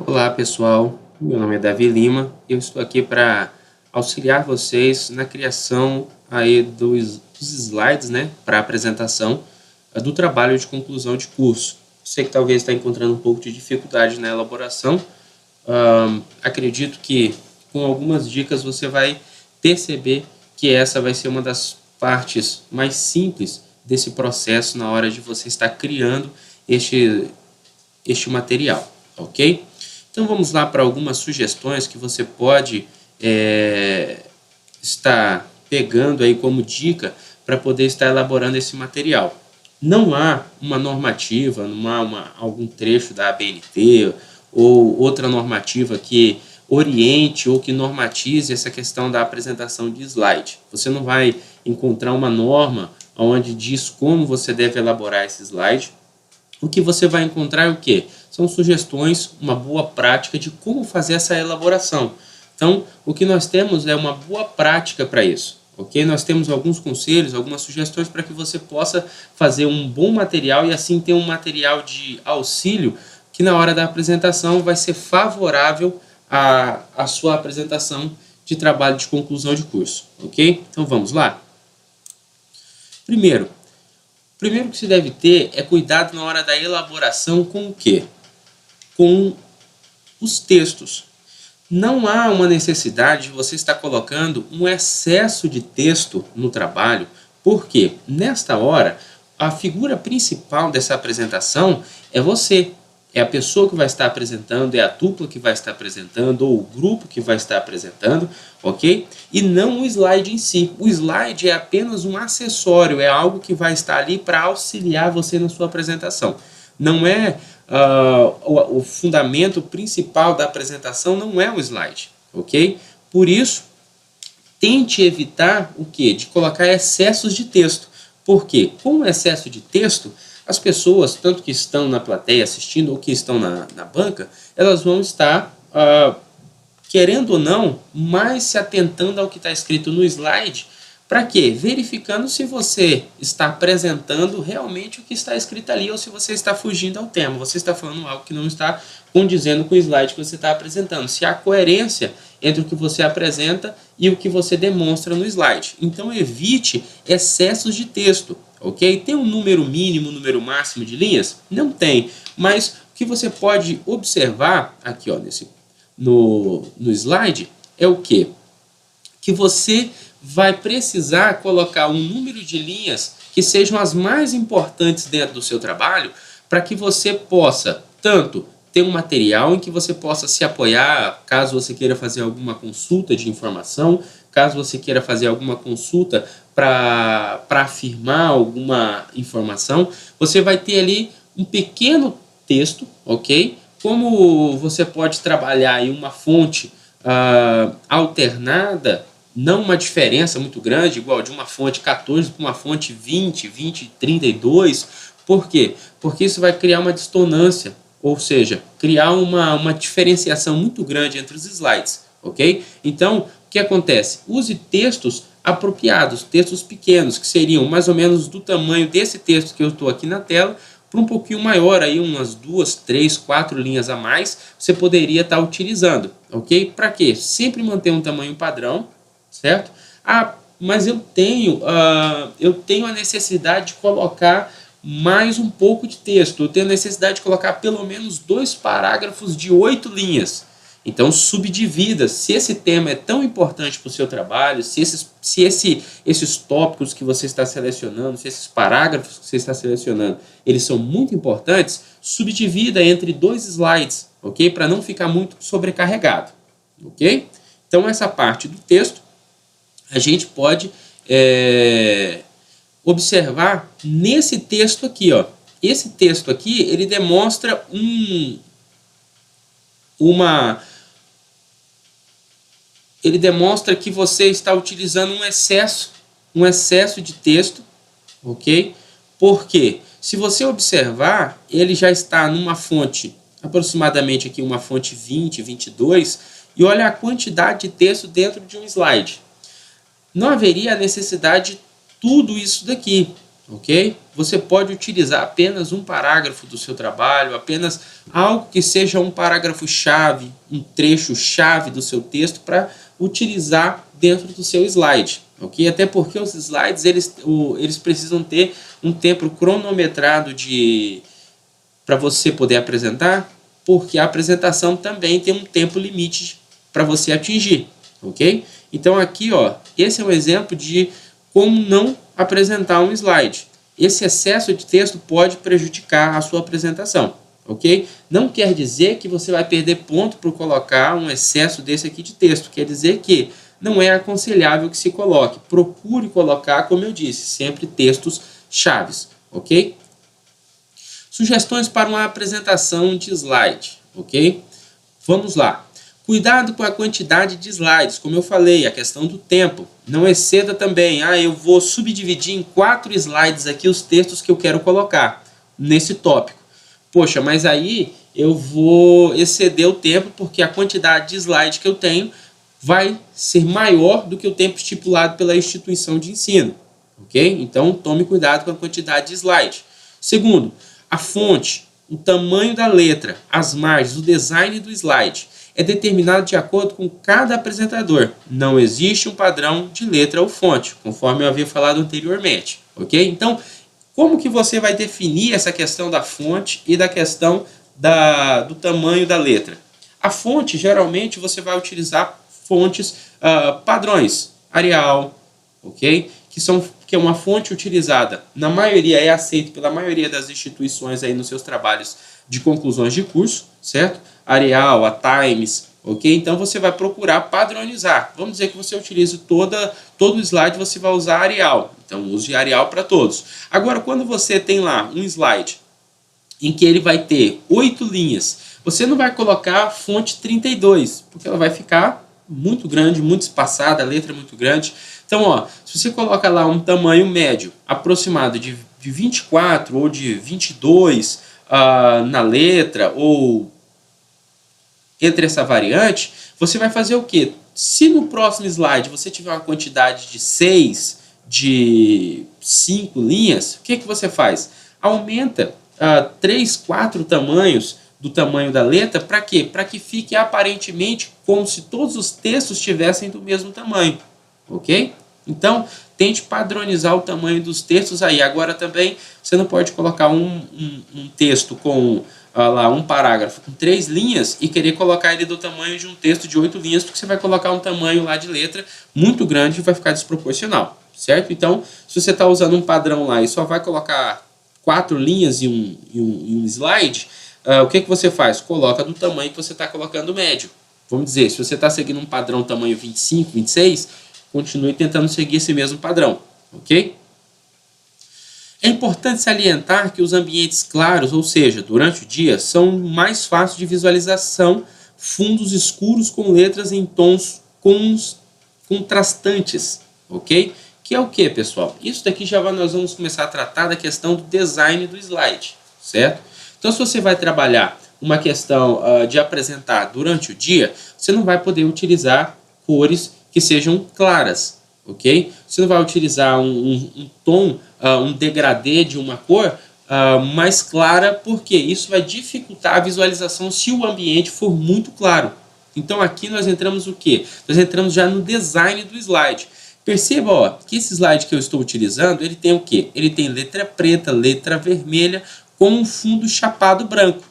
Olá pessoal, meu nome é Davi Lima e eu estou aqui para auxiliar vocês na criação aí dos slides, né, para apresentação do trabalho de conclusão de curso. Você que talvez está encontrando um pouco de dificuldade na elaboração, acredito que com algumas dicas você vai perceber que essa vai ser uma das partes mais simples desse processo na hora de você estar criando este material, ok? Então vamos lá para algumas sugestões que você pode estar pegando aí como dica para poder estar elaborando esse material. Não há uma normativa, não há algum trecho da ABNT ou outra normativa que oriente ou que normatize essa questão da apresentação de slide. Você não vai encontrar uma norma onde diz como você deve elaborar esse slide. O que você vai encontrar é o quê? São sugestões, uma boa prática de como fazer essa elaboração. Então, o que nós temos é uma boa prática para isso, ok? Nós temos alguns conselhos, algumas sugestões para que você possa fazer um bom material e assim ter um material de auxílio que na hora da apresentação vai ser favorável à sua apresentação de trabalho de conclusão de curso, ok? Então, vamos lá? Primeiro que se deve ter é cuidado na hora da elaboração com o quê? Com os textos. Não há uma necessidade de você estar colocando um excesso de texto no trabalho, porque nesta hora a figura principal dessa apresentação é você. É a pessoa que vai estar apresentando, é a dupla que vai estar apresentando, ou o grupo que vai estar apresentando, ok? E não o slide em si. O slide é apenas um acessório, é algo que vai estar ali para auxiliar você na sua apresentação. Não é o fundamento principal da apresentação, não é o slide, ok? Por isso, tente evitar o quê? De colocar excessos de texto. Porque com o excesso de texto, as pessoas, tanto que estão na plateia assistindo ou que estão na banca, elas vão estar, querendo ou não, mais se atentando ao que está escrito no slide. Para quê? Verificando se você está apresentando realmente o que está escrito ali ou se você está fugindo ao tema. Você está falando algo que não está condizendo com o slide que você está apresentando. Se há coerência entre o que você apresenta e o que você demonstra no slide. Então evite excessos de texto, ok? Tem um número mínimo, um número máximo de linhas? Não tem, mas o que você pode observar aqui ó, no slide é o quê? Que você vai precisar colocar um número de linhas que sejam as mais importantes dentro do seu trabalho para que você possa tanto ter um material em que você possa se apoiar caso você queira fazer alguma consulta de informação, caso você queira fazer alguma consulta para afirmar alguma informação, você vai ter ali um pequeno texto, ok? Como você pode trabalhar em uma fonte alternada, não uma diferença muito grande, igual de uma fonte 14 para uma fonte 20, 32. Por quê? Porque isso vai criar uma dissonância, ou seja, criar uma diferenciação muito grande entre os slides, ok? Então, o que acontece? Use textos apropriados, textos pequenos, que seriam mais ou menos do tamanho desse texto que eu estou aqui na tela, para um pouquinho maior, aí umas 2, 3, 4 linhas a mais, você poderia estar utilizando, ok? Para quê? Sempre manter um tamanho padrão, certo? Mas eu tenho a necessidade de colocar mais um pouco de texto. Eu tenho a necessidade de colocar pelo menos 2 parágrafos de 8 linhas. Então, subdivida. Se esse tema é tão importante para o seu trabalho, se esses tópicos que você está selecionando, se esses parágrafos que você está selecionando, eles são muito importantes, subdivida entre 2 slides, ok? Para não ficar muito sobrecarregado, ok? Então, essa parte do texto a gente pode observar nesse texto aqui, ó. Esse texto aqui, ele demonstra ele demonstra que você está utilizando um excesso de texto, ok? Porque se você observar, ele já está numa fonte, aproximadamente aqui uma fonte 20, 22, e olha a quantidade de texto dentro de um slide. Não haveria a necessidade de tudo isso daqui, ok? Você pode utilizar apenas um parágrafo do seu trabalho, apenas algo que seja um parágrafo-chave, um trecho-chave do seu texto para utilizar dentro do seu slide, ok? Até porque os slides, eles precisam ter um tempo cronometrado para você poder apresentar, porque a apresentação também tem um tempo limite para você atingir, ok? Então aqui, ó, esse é um exemplo de como não apresentar um slide. Esse excesso de texto pode prejudicar a sua apresentação, ok? Não quer dizer que você vai perder ponto por colocar um excesso desse aqui de texto. Quer dizer que não é aconselhável que se coloque. Procure colocar, como eu disse, sempre textos chaves, ok? Sugestões para uma apresentação de slide, ok? Vamos lá. Cuidado com a quantidade de slides, como eu falei, a questão do tempo. Não exceda também, eu vou subdividir em 4 slides aqui os textos que eu quero colocar nesse tópico. Poxa, mas aí eu vou exceder o tempo porque a quantidade de slides que eu tenho vai ser maior do que o tempo estipulado pela instituição de ensino, ok? Então, tome cuidado com a quantidade de slides. Segundo, a fonte, o tamanho da letra, as margens, o design do slide é determinado de acordo com cada apresentador. Não existe um padrão de letra ou fonte, conforme eu havia falado anteriormente, ok? Então, como que você vai definir essa questão da fonte e da questão do tamanho da letra? A fonte, geralmente, você vai utilizar fontes padrões, Arial, ok? Que é uma fonte utilizada, na maioria, é aceito pela maioria das instituições aí nos seus trabalhos de conclusões de curso, certo? Arial, a Times, ok? Então você vai procurar padronizar. Vamos dizer que você utilize todo slide, você vai usar Arial. Então use Arial para todos. Agora, quando você tem lá um slide em que ele vai ter 8 linhas, você não vai colocar fonte 32, porque ela vai ficar muito grande, muito espaçada, a letra é muito grande. Então, ó, se você coloca lá um tamanho médio, aproximado de 24 ou de 22 na letra, ou entre essa variante, você vai fazer o quê? Se no próximo slide você tiver uma quantidade de 6, de 5 linhas, o que você faz? Aumenta 3, 4 tamanhos do tamanho da letra, para quê? Para que fique aparentemente como se todos os textos tivessem do mesmo tamanho, ok? Então, tente padronizar o tamanho dos textos aí. Agora também, você não pode colocar um texto com lá um parágrafo com 3 linhas e querer colocar ele do tamanho de um texto de 8 linhas, porque você vai colocar um tamanho lá de letra muito grande e vai ficar desproporcional, certo? Então, se você está usando um padrão lá e só vai colocar 4 linhas em um slide, o que você faz? Coloca do tamanho que você está colocando médio. Vamos dizer, se você está seguindo um padrão tamanho 25, 26, continue tentando seguir esse mesmo padrão, ok? É importante salientar que os ambientes claros, ou seja, durante o dia, são mais fáceis de visualização, fundos escuros com letras em tons contrastantes, ok? Que é o que, pessoal? Isso daqui nós vamos começar a tratar da questão do design do slide, certo? Então, se você vai trabalhar uma questão de apresentar durante o dia, você não vai poder utilizar cores que sejam claras, ok? Você não vai utilizar um tom, um degradê de uma cor mais clara, porque isso vai dificultar a visualização se o ambiente for muito claro. Então aqui nós entramos o quê? Nós entramos já no design do slide. Perceba, ó, que esse slide que eu estou utilizando, ele tem o quê? Ele tem letra preta, letra vermelha, com um fundo chapado branco,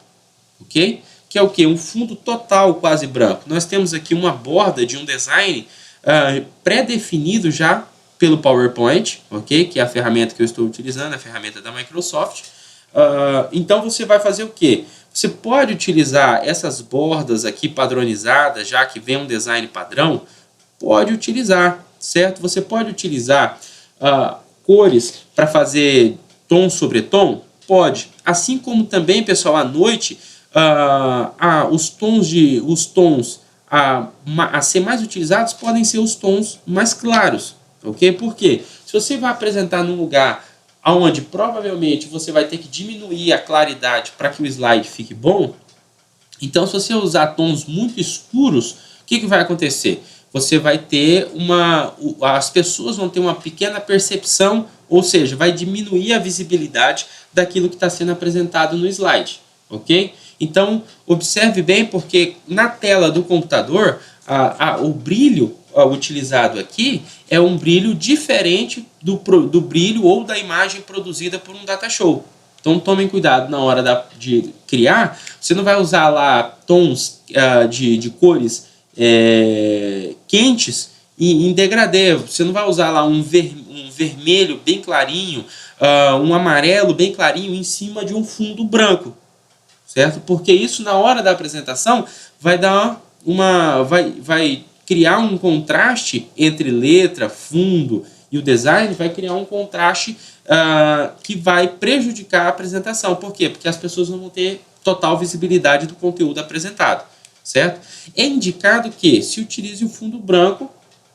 ok? Que é o quê? Um fundo total quase branco. Nós temos aqui uma borda de um design pré-definido já pelo PowerPoint, ok? Que é a ferramenta que eu estou utilizando, a ferramenta da Microsoft. Então você vai fazer o quê? Você pode utilizar essas bordas aqui padronizadas, já que vem um design padrão, pode utilizar, certo? Você pode utilizar cores para fazer tom sobre tom? Pode. Assim como também, pessoal, à noite, os tons a ser mais utilizados podem ser os tons mais claros, ok? Por quê? Se você vai apresentar num lugar onde provavelmente você vai ter que diminuir a claridade para que o slide fique bom, então se você usar tons muito escuros, o que vai acontecer? Você vai ter as pessoas vão ter uma pequena percepção ou seja, vai diminuir a visibilidade daquilo que está sendo apresentado no slide, ok? Então, observe bem, porque na tela do computador, o brilho utilizado aqui é um brilho diferente do brilho ou da imagem produzida por um data show. Então, tomem cuidado na hora de criar. Você não vai usar lá tons de cores quentes em degradê. Você não vai usar lá um vermelho bem clarinho, um amarelo bem clarinho em cima de um fundo branco, certo? Porque isso, na hora da apresentação, vai dar vai criar um contraste entre letra, fundo e o design, vai criar um contraste que vai prejudicar a apresentação. Por quê? Porque as pessoas não vão ter total visibilidade do conteúdo apresentado, certo? É indicado que se utilize o fundo branco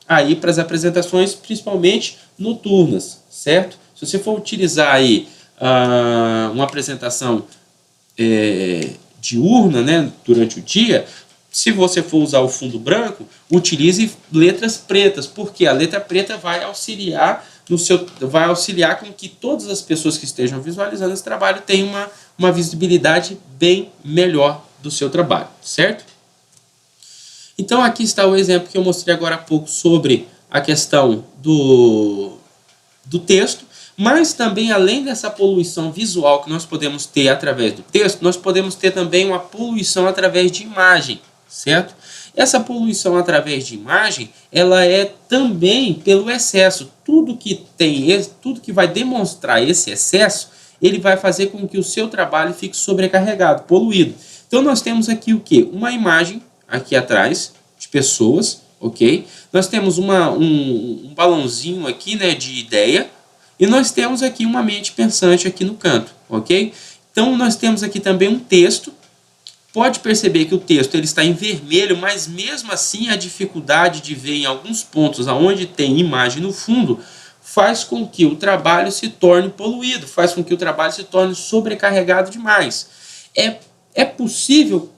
aí para as apresentações, principalmente noturnas, certo? Se você for utilizar aí uma apresentação diurna, né, durante o dia, se você for usar o fundo branco, utilize letras pretas, porque a letra preta vai auxiliar com que todas as pessoas que estejam visualizando esse trabalho tenham uma visibilidade bem melhor do seu trabalho, certo? Então aqui está o exemplo que eu mostrei agora há pouco sobre a questão do texto, mas também, além dessa poluição visual que nós podemos ter através do texto, nós podemos ter também uma poluição através de imagem, certo? Essa poluição através de imagem, ela é também pelo excesso. Tudo que vai demonstrar esse excesso, ele vai fazer com que o seu trabalho fique sobrecarregado, poluído. Então nós temos aqui o quê? Uma imagem aqui atrás de pessoas, ok? Nós temos um balãozinho aqui, né, de ideia, e nós temos aqui uma mente pensante aqui no canto, ok? Então nós temos aqui também um texto. Pode perceber que o texto ele está em vermelho, mas mesmo assim a dificuldade de ver em alguns pontos onde tem imagem no fundo faz com que o trabalho se torne poluído, faz com que o trabalho se torne sobrecarregado demais. É possível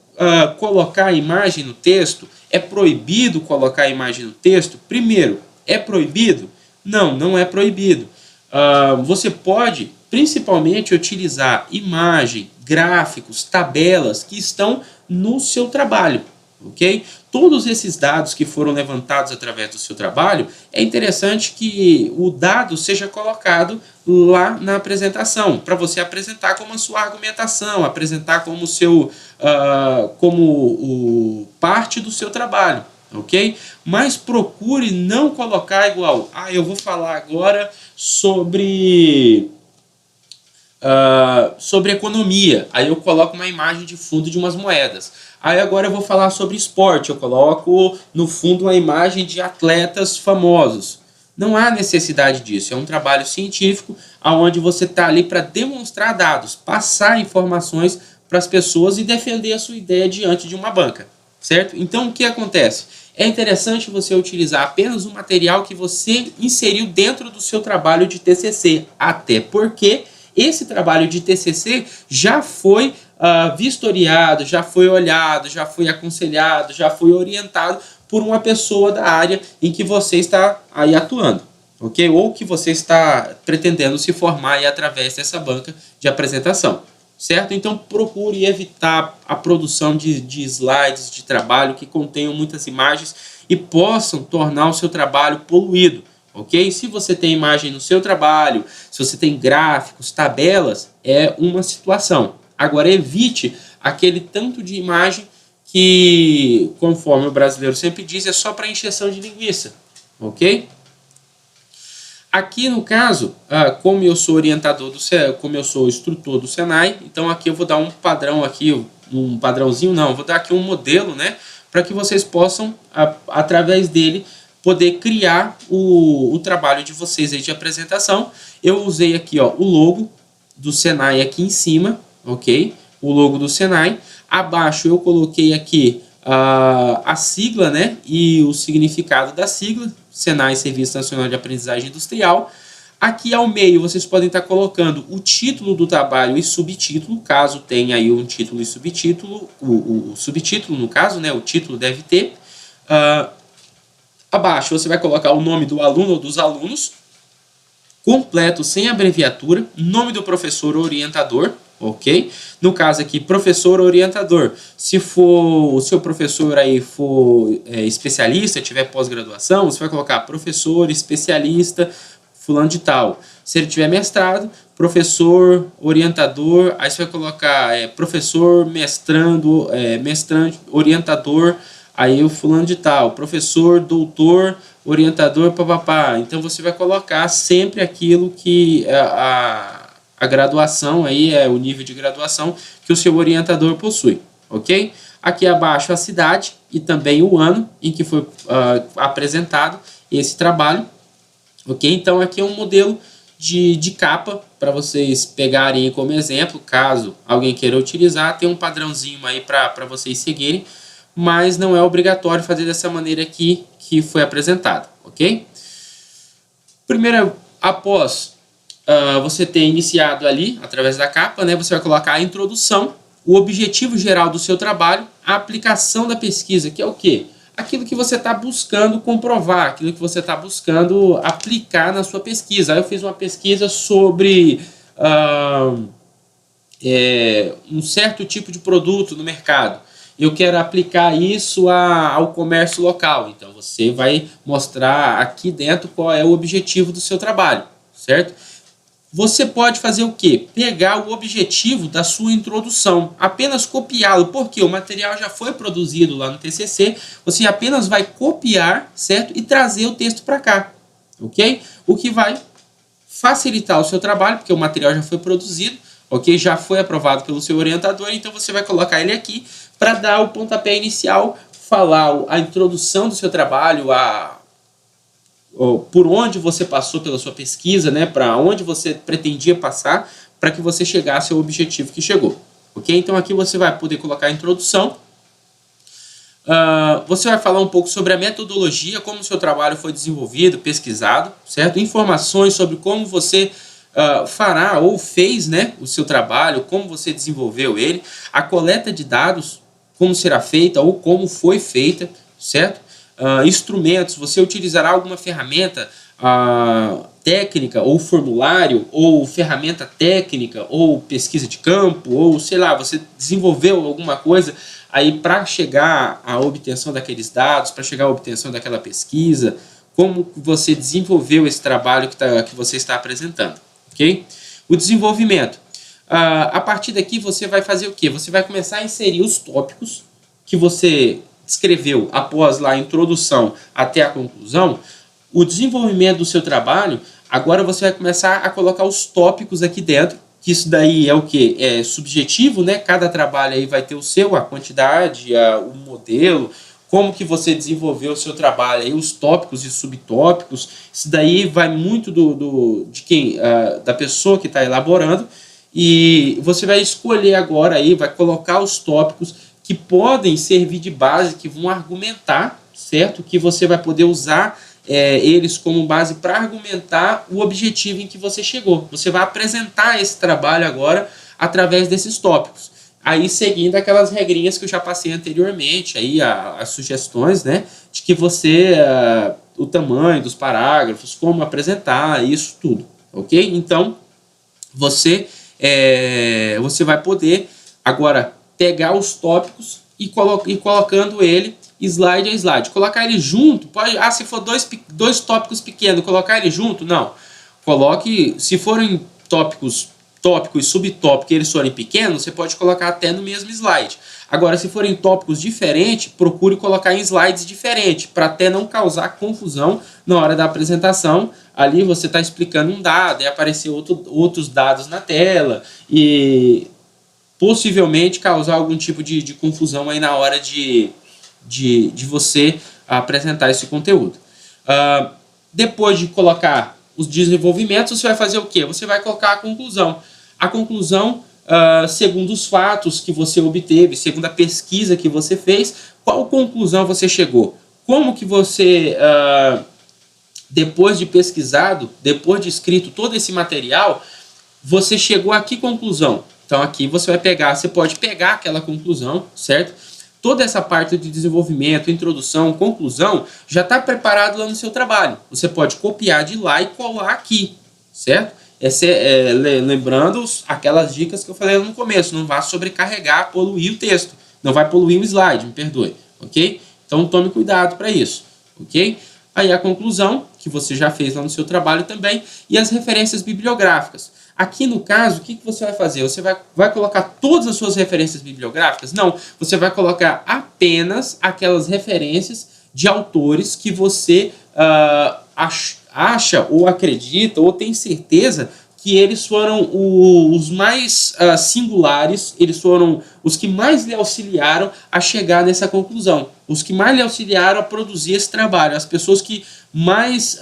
colocar a imagem no texto? É proibido colocar a imagem no texto? Primeiro, é proibido? Não, não é proibido. Você pode, principalmente, utilizar imagem, gráficos, tabelas que estão no seu trabalho, ok? Todos esses dados que foram levantados através do seu trabalho, é interessante que o dado seja colocado lá na apresentação, para você apresentar como a sua argumentação, apresentar como parte do seu trabalho, ok? Mas procure não colocar igual, eu vou falar agora sobre economia, aí eu coloco uma imagem de fundo de umas moedas. Aí agora eu vou falar sobre esporte, eu coloco no fundo uma imagem de atletas famosos. Não há necessidade disso, é um trabalho científico onde você está ali para demonstrar dados, passar informações para as pessoas e defender a sua ideia diante de uma banca, certo? Então o que acontece? É interessante você utilizar apenas o material que você inseriu dentro do seu trabalho de TCC, até porque esse trabalho de TCC já foi vistoriado, já foi olhado, já foi aconselhado, já foi orientado por uma pessoa da área em que você está aí atuando, ok? Ou que você está pretendendo se formar aí através dessa banca de apresentação, certo? Então procure evitar a produção de slides de trabalho que contenham muitas imagens e possam tornar o seu trabalho poluído. Ok? Se você tem imagem no seu trabalho, se você tem gráficos, tabelas, é uma situação. Agora, evite aquele tanto de imagem que, conforme o brasileiro sempre diz, é só para encheção de linguiça. Ok? Aqui, no caso, como eu sou orientador como eu sou instrutor do Senai, então aqui eu vou dar um padrão aqui, um padrãozinho não, vou dar aqui um modelo, né? Para que vocês possam, através dele, poder criar o trabalho de vocês aí de apresentação. Eu usei aqui, ó, o logo do Senai aqui em cima, ok? O logo do Senai. Abaixo eu coloquei aqui a sigla, né? E o significado da sigla, Senai Serviço Nacional de Aprendizagem Industrial. Aqui ao meio vocês podem estar colocando o título do trabalho e subtítulo, caso tenha aí um título e subtítulo, o subtítulo no caso, né? O título deve ter. Abaixo você vai colocar o nome do aluno ou dos alunos, completo, sem abreviatura, nome do professor orientador, ok? No caso aqui, professor orientador. Se for o seu professor aí for especialista, tiver pós-graduação, você vai colocar professor especialista fulano de tal. Se ele tiver mestrado, professor orientador, aí você vai colocar professor mestrando, mestrante orientador, aí o fulano de tal, professor doutor orientador, papapá. Então você vai colocar sempre aquilo que a graduação aí é o nível de graduação que o seu orientador possui, ok? Aqui abaixo a cidade e também o ano em que foi apresentado esse trabalho, ok? Então aqui é um modelo de capa para vocês pegarem como exemplo, caso alguém queira utilizar, tem um padrãozinho aí para vocês seguirem, mas não é obrigatório fazer dessa maneira aqui que foi apresentado, ok? Primeiro, após você ter iniciado ali, através da capa, né, você vai colocar a introdução, o objetivo geral do seu trabalho, a aplicação da pesquisa, que é o quê? Aquilo que você está buscando comprovar, aquilo que você está buscando aplicar na sua pesquisa. Aí eu fiz uma pesquisa sobre um certo tipo de produto no mercado. Eu quero aplicar isso ao comércio local. Então, você vai mostrar aqui dentro qual é o objetivo do seu trabalho, certo? Você pode fazer o quê? Pegar o objetivo da sua introdução, apenas copiá-lo, porque o material já foi produzido lá no TCC, você apenas vai copiar, certo? E trazer o texto para cá, ok? O que vai facilitar o seu trabalho, porque o material já foi produzido, ok? Já foi aprovado pelo seu orientador, então você vai colocar ele aqui para dar o pontapé inicial, falar a introdução do seu trabalho, por onde você passou pela sua pesquisa, né, para onde você pretendia passar, para que você chegasse ao objetivo que chegou, ok? Então aqui você vai poder colocar a introdução, você vai falar um pouco sobre a metodologia, como o seu trabalho foi desenvolvido, pesquisado, certo? Informações sobre como você fará ou fez, né, o seu trabalho, como você desenvolveu ele, a coleta de dados, como será feita ou como foi feita, certo? Instrumentos, você utilizará alguma ferramenta técnica ou formulário ou ferramenta técnica ou pesquisa de campo ou sei lá, você desenvolveu alguma coisa aí para chegar à obtenção daqueles dados, para chegar à obtenção daquela pesquisa, como você desenvolveu esse trabalho que você está apresentando, ok? O desenvolvimento. A partir daqui você vai fazer o quê? Você vai começar a inserir os tópicos que você escreveu após lá a introdução até a conclusão. O desenvolvimento do seu trabalho, agora você vai começar a colocar os tópicos aqui dentro, que isso daí é o que? É subjetivo, né? Cada trabalho aí vai ter o seu, a quantidade, o modelo, como que você desenvolveu o seu trabalho, aí os tópicos e subtópicos. Isso daí vai muito da pessoa que está elaborando, e você vai escolher agora aí, vai colocar os tópicos que podem servir de base, que vão argumentar, certo? Que você vai poder usar eles como base para argumentar o objetivo em que você chegou. Você vai apresentar esse trabalho agora através desses tópicos. Aí seguindo aquelas regrinhas que eu já passei anteriormente, aí as sugestões, né? De que você, o tamanho dos parágrafos, como apresentar, isso tudo, ok? Então, você vai poder agora pegar os tópicos e colocando ele slide a slide. Colocar ele junto, pode, se for dois tópicos pequenos, colocar ele junto? Não. Coloque, se forem tópico e subtópico e eles forem pequenos, você pode colocar até no mesmo slide. Agora, se forem tópicos diferentes, procure colocar em slides diferentes, para até não causar confusão na hora da apresentação. Ali você está explicando um dado, e aparecer outros dados na tela, e possivelmente causar algum tipo de confusão aí na hora de você apresentar esse conteúdo. Depois de colocar os desenvolvimentos, você vai fazer o quê? Você vai colocar a conclusão. A conclusão, segundo os fatos que você obteve, segundo a pesquisa que você fez, qual conclusão você chegou? Como que você, depois de pesquisado, depois de escrito todo esse material, você chegou a que conclusão? Então aqui você pode pegar aquela conclusão, certo? Toda essa parte de desenvolvimento, introdução, conclusão, já está preparado lá no seu trabalho. Você pode copiar de lá e colar aqui, certo? Lembrando aquelas dicas que eu falei no começo, não vá sobrecarregar, poluir o texto, não vai poluir o slide, me perdoe, ok? Então tome cuidado para isso, ok? Aí a conclusão, que você já fez lá no seu trabalho também, e as referências bibliográficas. Aqui no caso, o que você vai fazer? Você vai colocar todas as suas referências bibliográficas? Não, você vai colocar apenas aquelas referências de autores que você acha ou acredita ou tem certeza que eles foram os mais singulares, eles foram os que mais lhe auxiliaram a chegar nessa conclusão, os que mais lhe auxiliaram a produzir esse trabalho, as pessoas que mais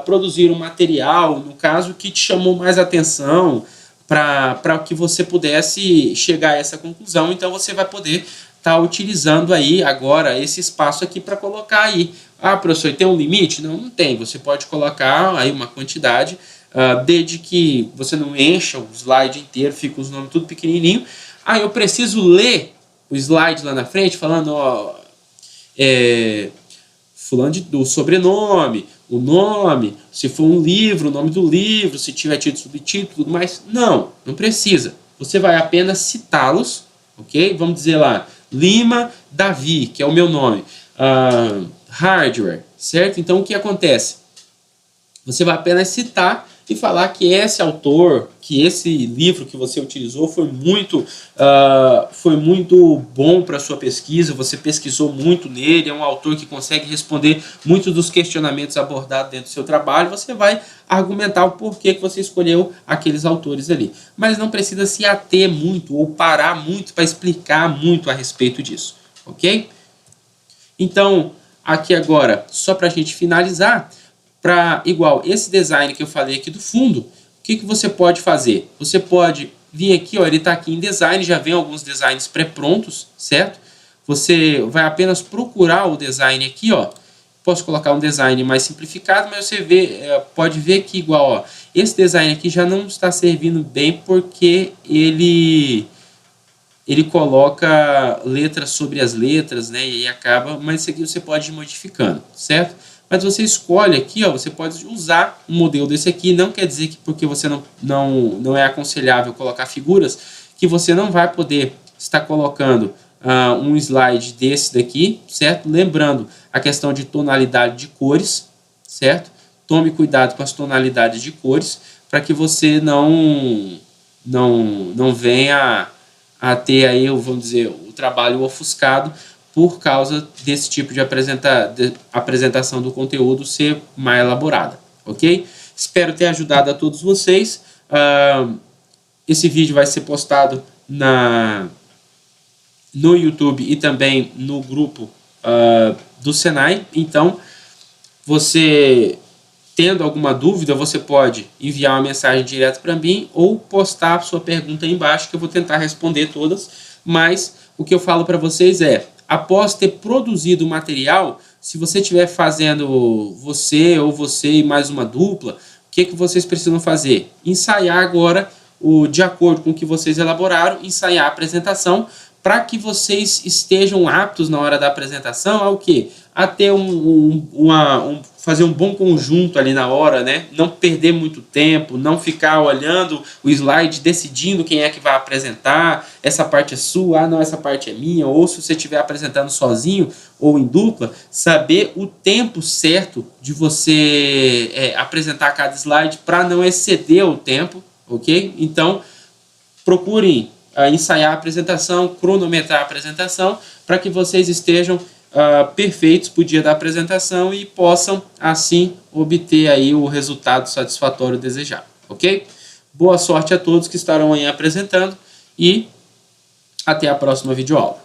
produziram material, no caso, que te chamou mais atenção para que você pudesse chegar a essa conclusão. Então você vai poder estar utilizando aí agora esse espaço aqui para colocar aí. Ah, professor, tem um limite? Não, não tem. Você pode colocar aí uma quantidade, desde que você não encha o slide inteiro, fica os nomes tudo pequenininho. Ah, eu preciso ler o slide lá na frente, falando, ó, fulano do sobrenome, o nome, se for um livro, o nome do livro, se tiver título, subtítulo, tudo mais. Não, não precisa. Você vai apenas citá-los, ok? Vamos dizer lá, Lima Davi, que é o meu nome, hardware, certo? Então o que acontece? Você vai apenas citar e falar que esse autor, que esse livro que você utilizou foi muito bom para a sua pesquisa, você pesquisou muito nele, é um autor que consegue responder muitos dos questionamentos abordados dentro do seu trabalho, você vai argumentar o porquê que você escolheu aqueles autores ali. Mas não precisa se ater muito ou parar muito para explicar muito a respeito disso, ok? Então, aqui agora, só para a gente finalizar, para igual esse design que eu falei aqui do fundo, o que você pode fazer? Você pode vir aqui, ó, ele está aqui em design, já vem alguns designs pré-prontos, certo? Você vai apenas procurar o design aqui, ó. Posso colocar um design mais simplificado, mas você pode ver que igual, ó, esse design aqui já não está servindo bem porque ele coloca letras sobre as letras, né? E aí acaba, mas isso aqui você pode ir modificando, certo? Mas você escolhe aqui, ó, você pode usar um modelo desse aqui, não quer dizer que porque você não é aconselhável colocar figuras, que você não vai poder estar colocando um slide desse daqui, certo? Lembrando a questão de tonalidade de cores, certo? Tome cuidado com as tonalidades de cores, para que você não venha a ter aí, vamos dizer, o trabalho ofuscado, por causa desse tipo de apresentação do conteúdo ser mais elaborada, ok? Espero ter ajudado a todos vocês. Esse vídeo vai ser postado no YouTube e também no grupo do Senai. Então, você tendo alguma dúvida, você pode enviar uma mensagem direto para mim ou postar a sua pergunta aí embaixo, que eu vou tentar responder todas. Mas o que eu falo para vocês é, após ter produzido o material, se você estiver fazendo você e mais uma dupla, o que vocês precisam fazer? Ensaiar agora, de acordo com o que vocês elaboraram, ensaiar a apresentação, para que vocês estejam aptos na hora da apresentação ao quê? A ter fazer um bom conjunto ali na hora, né? Não perder muito tempo, não ficar olhando o slide, decidindo quem é que vai apresentar, essa parte é sua, não, essa parte é minha, ou se você estiver apresentando sozinho ou em dupla, saber o tempo certo de você apresentar cada slide para não exceder o tempo, ok? Então, procurem ensaiar a apresentação, cronometrar a apresentação, para que vocês estejam perfeitos para o dia da apresentação e possam, assim, obter aí o resultado satisfatório desejado, ok? Boa sorte a todos que estarão aí apresentando e até a próxima videoaula.